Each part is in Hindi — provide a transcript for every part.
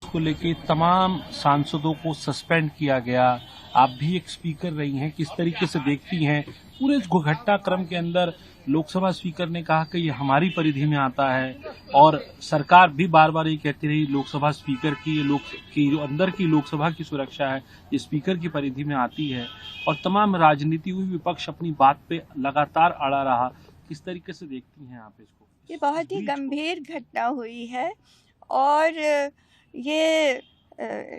को लेके तमाम सांसदों को सस्पेंड किया गया। आप भी एक स्पीकर रही हैं, किस तरीके से देखती हैं पूरे इस घटनाक्रम के अंदर? लोकसभा स्पीकर ने कहा कि ये हमारी परिधि में आता है और सरकार भी बार बार ये कहती रही लोकसभा स्पीकर की, ये जो अंदर की लोकसभा की सुरक्षा है ये स्पीकर की परिधि में आती है, और तमाम राजनीति हुई, विपक्ष अपनी बात पे लगातार अड़ा रहा। किस तरीके से देखती हैं आप इसको? ये बहुत ही गंभीर घटना हुई है और ये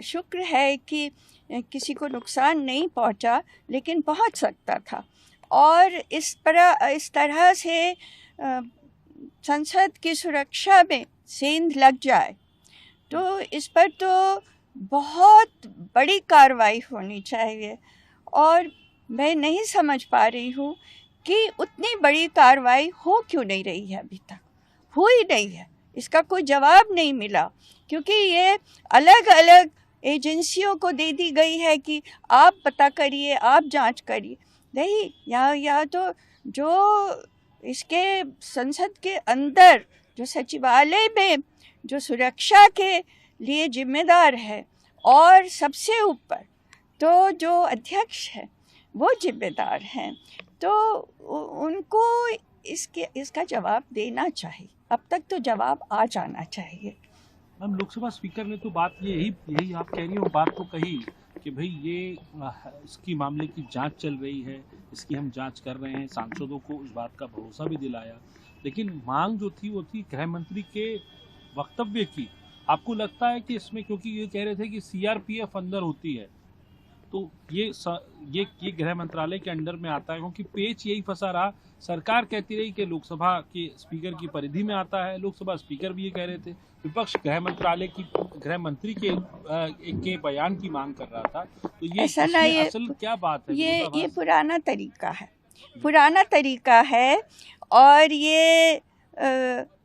शुक्र है कि किसी को नुकसान नहीं पहुंचा, लेकिन पहुंच सकता था। और इस तरह से संसद की सुरक्षा में सेंध लग जाए तो इस पर तो बहुत बड़ी कार्रवाई होनी चाहिए। और मैं नहीं समझ पा रही हूँ कि उतनी बड़ी कार्रवाई हो क्यों नहीं रही है, अभी तक हुई नहीं है। इसका कोई जवाब नहीं मिला, क्योंकि ये अलग अलग एजेंसियों को दे दी गई है कि आप पता करिए, आप जांच करिए। नहीं, या तो जो इसके संसद के अंदर जो सचिवालय में जो सुरक्षा के लिए जिम्मेदार है और सबसे ऊपर तो जो अध्यक्ष है वो जिम्मेदार हैं, तो उनको इसका जवाब देना चाहिए। अब तक तो जवाब आ जाना चाहिए। मैम, लोकसभा स्पीकर ने तो बात यही आप कह रही हो, बात तो कही कि भाई ये इसकी मामले की जांच चल रही है, इसकी हम जांच कर रहे हैं, सांसदों को इस बात का भरोसा भी दिलाया। लेकिन मांग जो थी वो थी गृह मंत्री के वक्तव्य की। आपको लगता है कि इसमें, क्योंकि ये कह रहे थे कि सीआरपीएफ अंदर होती है, तो ये गृह मंत्रालय के अंडर में आता है, क्योंकि पेच यही फंसा रहा। सरकार कहती रही कि लोकसभा के स्पीकर की परिधि में आता है, लोकसभा स्पीकर भी ये कह रहे थे, विपक्ष गृह मंत्री के बयान की मांग कर रहा था। तो ये असल क्या बात है? ये पुराना तरीका है और ये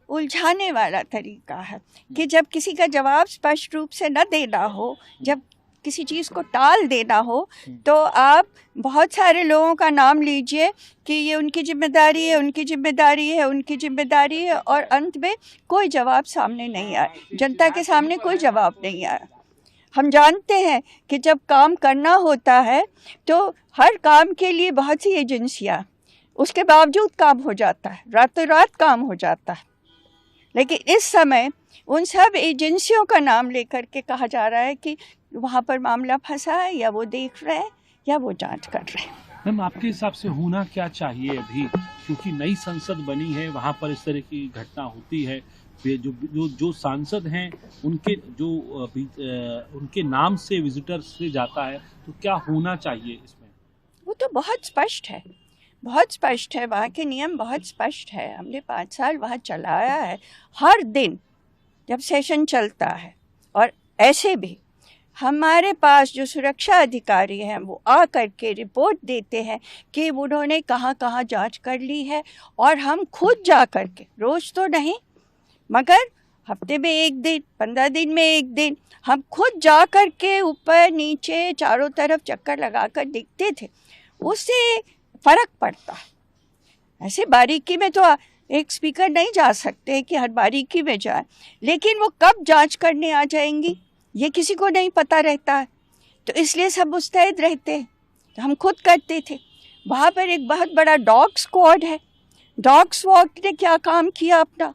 उलझाने वाला तरीका है कि जब किसी का जवाब स्पष्ट रूप से न देना हो, जब किसी चीज़ को टाल देना हो, तो आप बहुत सारे लोगों का नाम लीजिए कि ये उनकी जिम्मेदारी है, उनकी जिम्मेदारी है, उनकी जिम्मेदारी है, और अंत में कोई जवाब सामने नहीं आया, जनता के सामने कोई जवाब नहीं आया। हम जानते हैं कि जब काम करना होता है तो हर काम के लिए बहुत सी एजेंसियाँ, उसके बावजूद काम हो जाता है, रातों रात काम हो जाता है। लेकिन इस समय उन सब एजेंसियों का नाम लेकर के कहा जा रहा है कि वहाँ पर मामला फंसा है, या वो देख रहे हैं, या वो जांच कर रहे हैं। मैम, आपके हिसाब से होना क्या चाहिए अभी, क्योंकि नई संसद बनी है, वहाँ पर इस तरह की घटना होती है, जो सांसद हैं उनके नाम से विजिटर्स से जाता है, तो क्या होना चाहिए इसमें? वो तो बहुत स्पष्ट है, बहुत स्पष्ट है, वहाँ के नियम बहुत स्पष्ट है। हमने 5 साल वहाँ चलाया है, हर दिन जब सेशन चलता है। और ऐसे भी हमारे पास जो सुरक्षा अधिकारी हैं वो आ करके रिपोर्ट देते हैं कि उन्होंने कहाँ कहाँ जांच कर ली है, और हम खुद जा करके, रोज़ तो नहीं मगर हफ्ते में 1 दिन, 15 दिन में 1 दिन, हम खुद जा करके ऊपर नीचे चारों तरफ चक्कर लगाकर देखते थे। उससे फ़र्क पड़ता है। ऐसे बारीकी में तो एक स्पीकर नहीं जा सकते कि हर बारीकी में जाए, लेकिन वो कब जांच करने आ जाएंगी ये किसी को नहीं पता रहता है, तो इसलिए सब मुस्तैद रहते हैं। तो हम खुद करते थे। वहाँ पर एक बहुत बड़ा डॉग स्क्वाड है, डॉग स्क्वाड ने क्या काम किया अपना,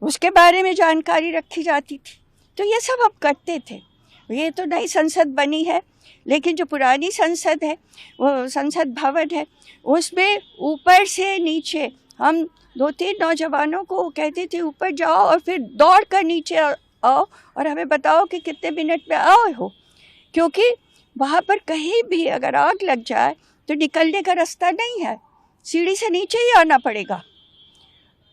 उसके बारे में जानकारी रखी जाती थी। तो ये सब हम करते थे। ये तो नई संसद बनी है, लेकिन जो पुरानी संसद है, वो संसद भवन है, उसमें ऊपर से नीचे हम 2-3 नौजवानों को कहते थे ऊपर जाओ और फिर दौड़ कर नीचे आओ और हमें बताओ कि कितने मिनट में आओ हो, क्योंकि वहाँ पर कहीं भी अगर आग लग जाए तो निकलने का रास्ता नहीं है, सीढ़ी से नीचे ही आना पड़ेगा।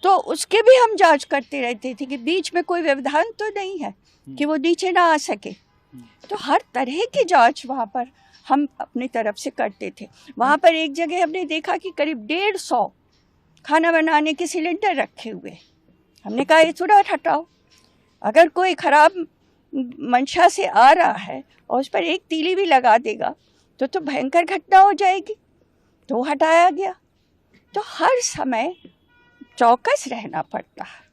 तो उसके भी हम जांच करते रहते थे कि बीच में कोई व्यवधान तो नहीं है कि वो नीचे ना आ सके। तो हर तरह की जांच वहाँ पर हम अपनी तरफ से करते थे। वहाँ पर एक जगह हमने देखा कि करीब 150 खाना बनाने के सिलेंडर रखे हुए। हमने कहा ये तुरंत हटाओ, अगर कोई खराब मंशा से आ रहा है और उस पर एक तीली भी लगा देगा तो भयंकर घटना हो जाएगी। तो हटाया गया। तो हर समय चौकस रहना पड़ता है।